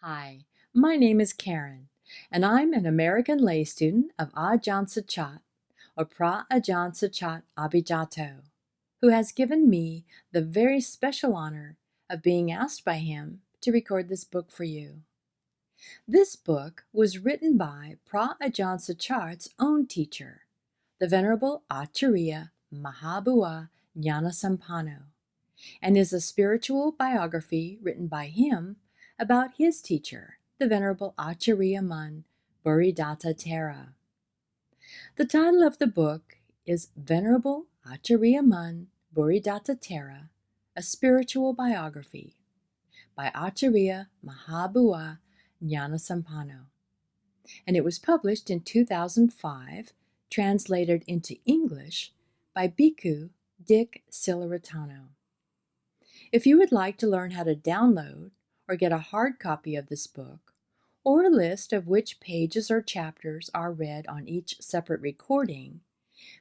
Hi, my name is Karen, and I'm an American lay student of Ajahn Suchat, or Pra Ajahn Suchat Abhijato, who has given me the very special honor of being asked by him to record this book for you. This book was written by Pra Ajahn Suchat's own teacher, the Venerable Acariya Maha Boowa Nanasampanno, and is a spiritual biography written by him about his teacher, the Venerable Acariya Mun Buddhadatta Thera. The title of the book is Venerable Acariya Mun Buddhadatta Thera, a spiritual biography by Acariya Mahabhuwa Nanasampanno, and it was published in 2005, translated into English by Bhikkhu Dick Silaratano. If you would like to learn how to download or get a hard copy of this book, or a list of which pages or chapters are read on each separate recording,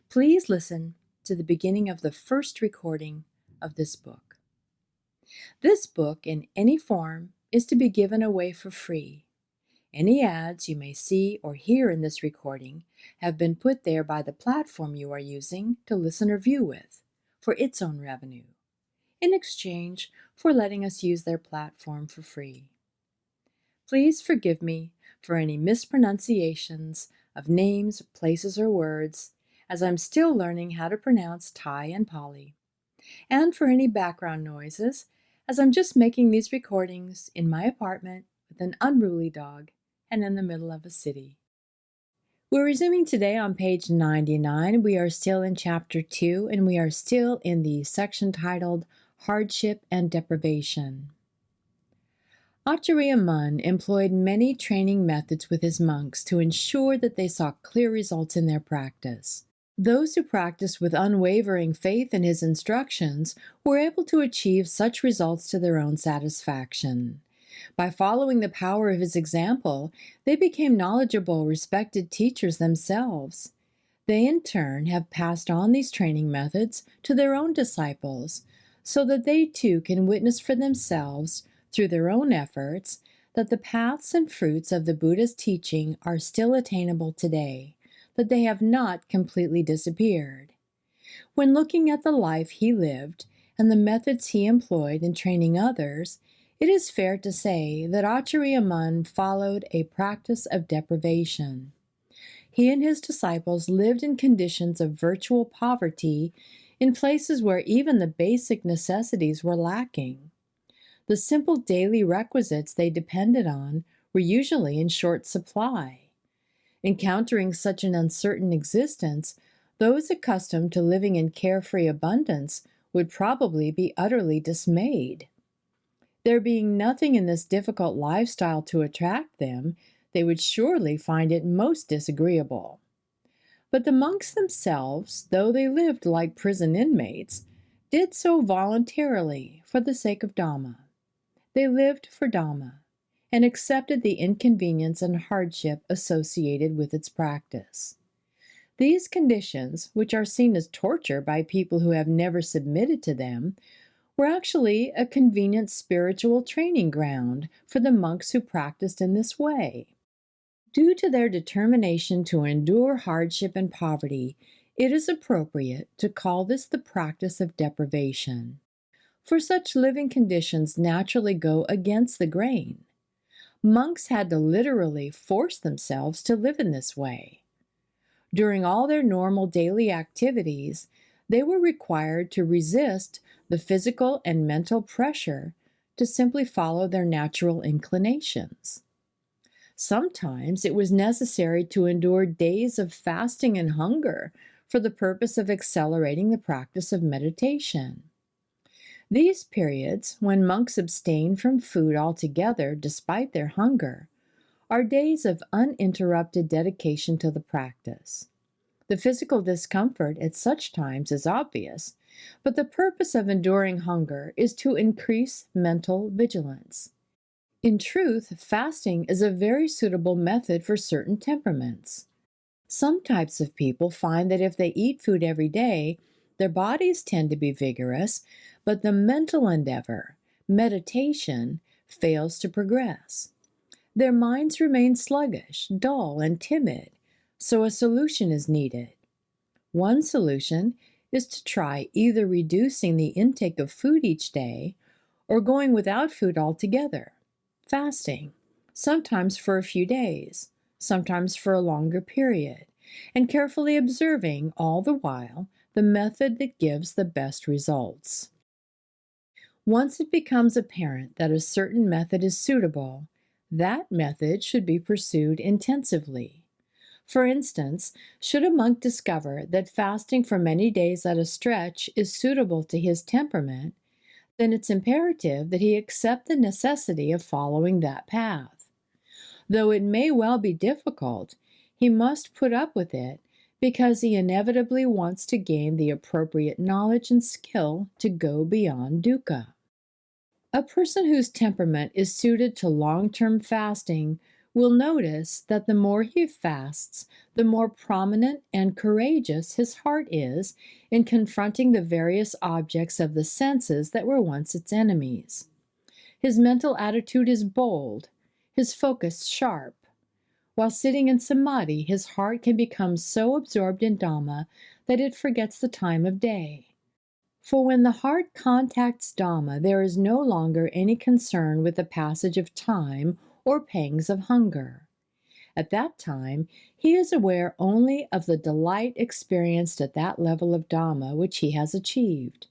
please listen to the beginning of the first recording of this book. This book, in any form, is to be given away for free. Any ads you may see or hear in this recording have been put there by the platform you are using to listen or view with, for its own revenue, in exchange for letting us use their platform for free. Please forgive me for any mispronunciations of names, places, or words, as I'm still learning how to pronounce Thai and Pali, and for any background noises, as I'm just making these recordings in my apartment with an unruly dog and in the middle of a city. We're resuming today on page 99. We are still in chapter 2, and we are still in the section titled Hardship and Deprivation. Acariya Mun employed many training methods with his monks to ensure that they saw clear results in their practice. Those who practiced with unwavering faith in his instructions were able to achieve such results to their own satisfaction. By following the power of his example, they became knowledgeable, respected teachers themselves. They in turn have passed on these training methods to their own disciples, so that they too can witness for themselves, through their own efforts, that the paths and fruits of the Buddha's teaching are still attainable today, that they have not completely disappeared. When looking at the life he lived and the methods he employed in training others, it is fair to say that Acariya Mun followed a practice of deprivation. He and his disciples lived in conditions of virtual poverty in places where even the basic necessities were lacking. The simple daily requisites they depended on were usually in short supply. Encountering such an uncertain existence, those accustomed to living in carefree abundance would probably be utterly dismayed. There being nothing in this difficult lifestyle to attract them, they would surely find it most disagreeable. But the monks themselves, though they lived like prison inmates, did so voluntarily for the sake of Dhamma. They lived for Dhamma and accepted the inconvenience and hardship associated with its practice. These conditions, which are seen as torture by people who have never submitted to them, were actually a convenient spiritual training ground for the monks who practiced in this way. Due to their determination to endure hardship and poverty, it is appropriate to call this the practice of deprivation, for such living conditions naturally go against the grain. Monks had to literally force themselves to live in this way. During all their normal daily activities, they were required to resist the physical and mental pressure to simply follow their natural inclinations. Sometimes it was necessary to endure days of fasting and hunger for the purpose of accelerating the practice of meditation. These periods, when monks abstain from food altogether despite their hunger, are days of uninterrupted dedication to the practice. The physical discomfort at such times is obvious, but the purpose of enduring hunger is to increase mental vigilance. In truth, fasting is a very suitable method for certain temperaments. Some types of people find that if they eat food every day, their bodies tend to be vigorous, but the mental endeavor, meditation, fails to progress. Their minds remain sluggish, dull, and timid, so a solution is needed. One solution is to try either reducing the intake of food each day or going without food altogether, fasting, sometimes for a few days, sometimes for a longer period, and carefully observing all the while the method that gives the best results. Once it becomes apparent that a certain method is suitable, that method should be pursued intensively. For instance, should a monk discover that fasting for many days at a stretch is suitable to his temperament, then it's imperative that he accept the necessity of following that path. Though it may well be difficult, he must put up with it because he inevitably wants to gain the appropriate knowledge and skill to go beyond dukkha. A person whose temperament is suited to long-term fasting will notice that the more he fasts, the more prominent and courageous his heart is in confronting the various objects of the senses that were once its enemies. His mental attitude is bold, his focus sharp. While sitting in samadhi, his heart can become so absorbed in Dhamma that it forgets the time of day. For when the heart contacts Dhamma, there is no longer any concern with the passage of time or pangs of hunger. At that time, he is aware only of the delight experienced at that level of Dhamma which he has achieved.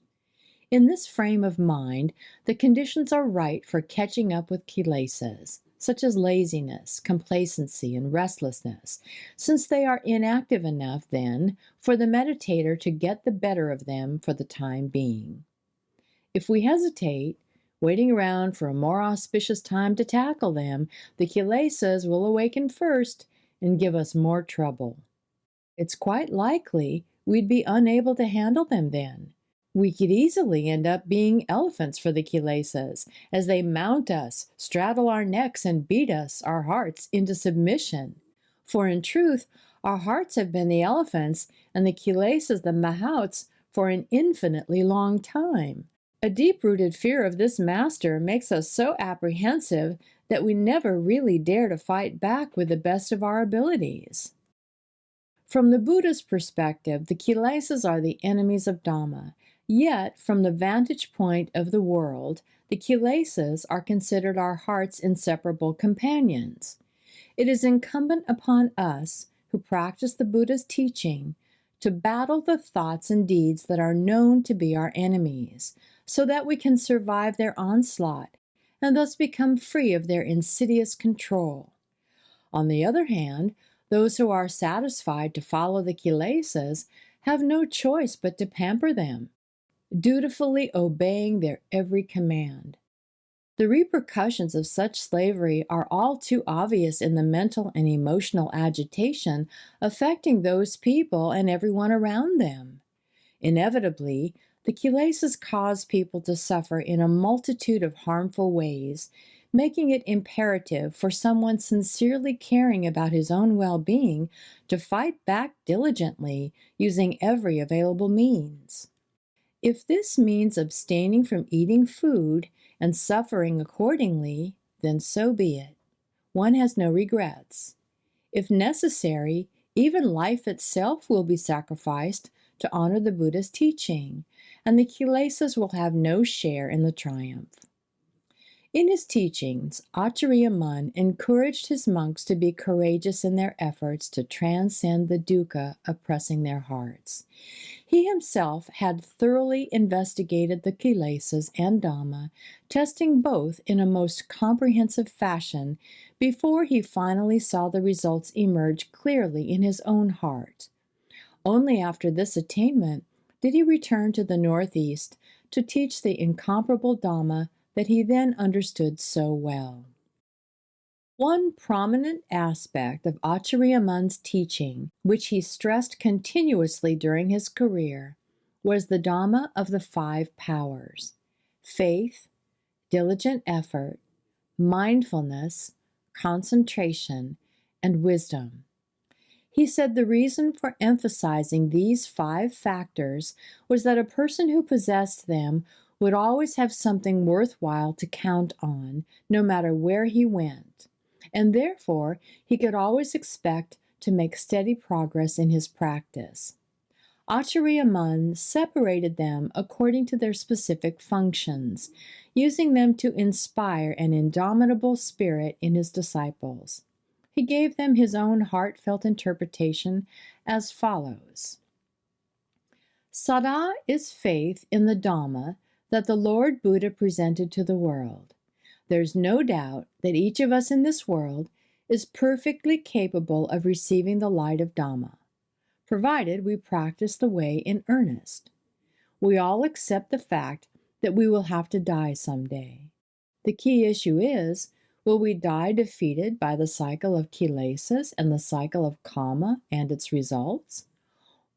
In this frame of mind, the conditions are right for catching up with kilesas, such as laziness, complacency, and restlessness, since they are inactive enough then for the meditator to get the better of them for the time being. If we hesitate, waiting around for a more auspicious time to tackle them, the kilesas will awaken first and give us more trouble. It's quite likely we'd be unable to handle them then. We could easily end up being elephants for the kilesas, as they mount us, straddle our necks, and beat us, our hearts, into submission. For in truth, our hearts have been the elephants, and the kilesas the mahouts, for an infinitely long time. A deep-rooted fear of this master makes us so apprehensive that we never really dare to fight back with the best of our abilities. From the Buddha's perspective, the kilesas are the enemies of Dhamma. Yet, from the vantage point of the world, the kilesas are considered our heart's inseparable companions. It is incumbent upon us, who practice the Buddha's teaching, to battle the thoughts and deeds that are known to be our enemies, so that we can survive their onslaught, and thus become free of their insidious control. On the other hand, those who are satisfied to follow the kilesas have no choice but to pamper them, dutifully obeying their every command. The repercussions of such slavery are all too obvious in the mental and emotional agitation affecting those people and everyone around them. Inevitably, the kilesas cause people to suffer in a multitude of harmful ways, making it imperative for someone sincerely caring about his own well-being to fight back diligently, using every available means. If this means abstaining from eating food and suffering accordingly, then so be it. One has no regrets. If necessary, even life itself will be sacrificed to honor the Buddha's teaching, and the kilesas will have no share in the triumph. In his teachings, Acariya Mun encouraged his monks to be courageous in their efforts to transcend the dukkha oppressing their hearts. He himself had thoroughly investigated the kilesas and Dhamma, testing both in a most comprehensive fashion before he finally saw the results emerge clearly in his own heart. Only after this attainment did he return to the Northeast to teach the incomparable Dhamma that he then understood so well. One prominent aspect of Acariya Mun's teaching, which he stressed continuously during his career, was the Dhamma of the 5 powers: faith, diligent effort, mindfulness, concentration, and wisdom. He said the reason for emphasizing these 5 factors was that a person who possessed them would always have something worthwhile to count on, no matter where he went, and therefore he could always expect to make steady progress in his practice. Acariya Mun separated them according to their specific functions, using them to inspire an indomitable spirit in his disciples. He gave them his own heartfelt interpretation as follows. Sada is faith in the Dhamma that the Lord Buddha presented to the world. There's no doubt that each of us in this world is perfectly capable of receiving the light of Dhamma, provided we practice the way in earnest. We all accept the fact that we will have to die someday. The key issue is, will we die defeated by the cycle of kilesas and the cycle of kama and its results?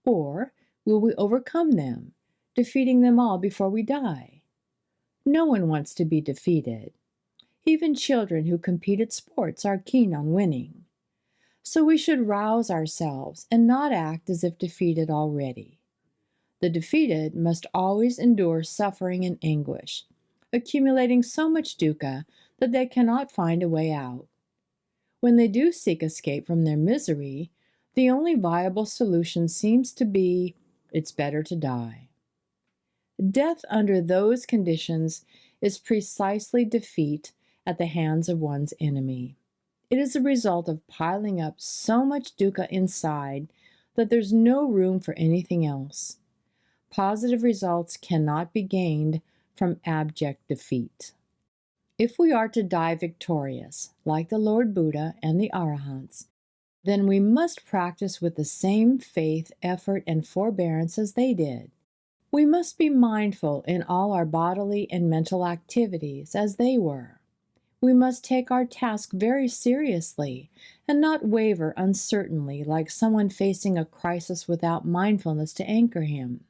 Or will we overcome them, defeating them all before we die? No one wants to be defeated. Even children who compete at sports are keen on winning. So we should rouse ourselves and not act as if defeated already. The defeated must always endure suffering and anguish, accumulating so much dukkha that they cannot find a way out. When they do seek escape from their misery, the only viable solution seems to be, it's better to die. Death under those conditions is precisely defeat at the hands of one's enemy. It is a result of piling up so much dukkha inside that there's no room for anything else. Positive results cannot be gained from abject defeat. If we are to die victorious, like the Lord Buddha and the Arahants, then we must practice with the same faith, effort, and forbearance as they did. We must be mindful in all our bodily and mental activities as they were. We must take our task very seriously and not waver uncertainly like someone facing a crisis without mindfulness to anchor him.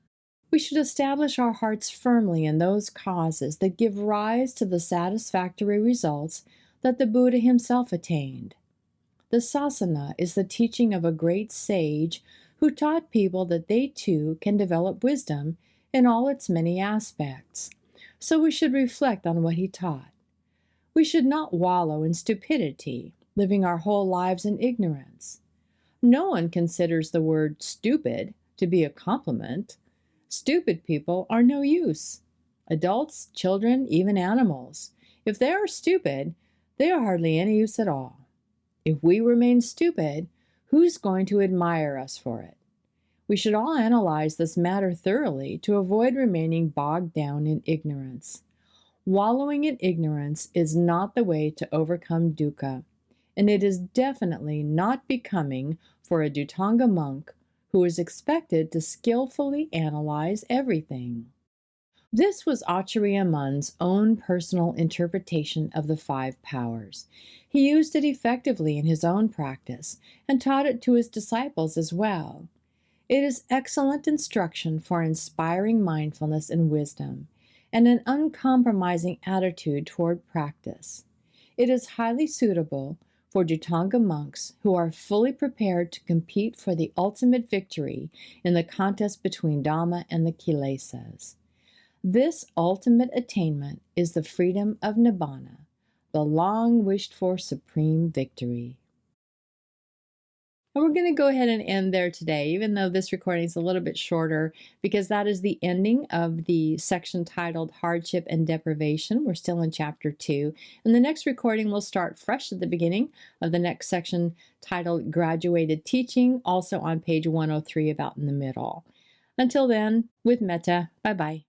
We should establish our hearts firmly in those causes that give rise to the satisfactory results that the Buddha himself attained. The sasana is the teaching of a great sage who taught people that they too can develop wisdom in all its many aspects. So we should reflect on what he taught. We should not wallow in stupidity, living our whole lives in ignorance. No one considers the word stupid to be a compliment. Stupid people are no use. Adults, children, even animals. If they are stupid, they are hardly any use at all. If we remain stupid, who's going to admire us for it? We should all analyze this matter thoroughly to avoid remaining bogged down in ignorance. Wallowing in ignorance is not the way to overcome dukkha, and it is definitely not becoming for a Dhutanga monk who is expected to skillfully analyze everything. This was Acariya Mun's own personal interpretation of the 5 powers. He used it effectively in his own practice and taught it to his disciples as well. It is excellent instruction for inspiring mindfulness and wisdom, and an uncompromising attitude toward practice. It is highly suitable for Dhutanga monks who are fully prepared to compete for the ultimate victory in the contest between Dhamma and the kilesas. This ultimate attainment is the freedom of Nibbana, the long-wished-for supreme victory. And we're going to go ahead and end there today, even though this recording is a little bit shorter, because that is the ending of the section titled Hardship and Deprivation. We're still in Chapter 2. And the next recording will start fresh at the beginning of the next section titled Graduated Teaching, also on page 103, about in the middle. Until then, with metta, bye-bye.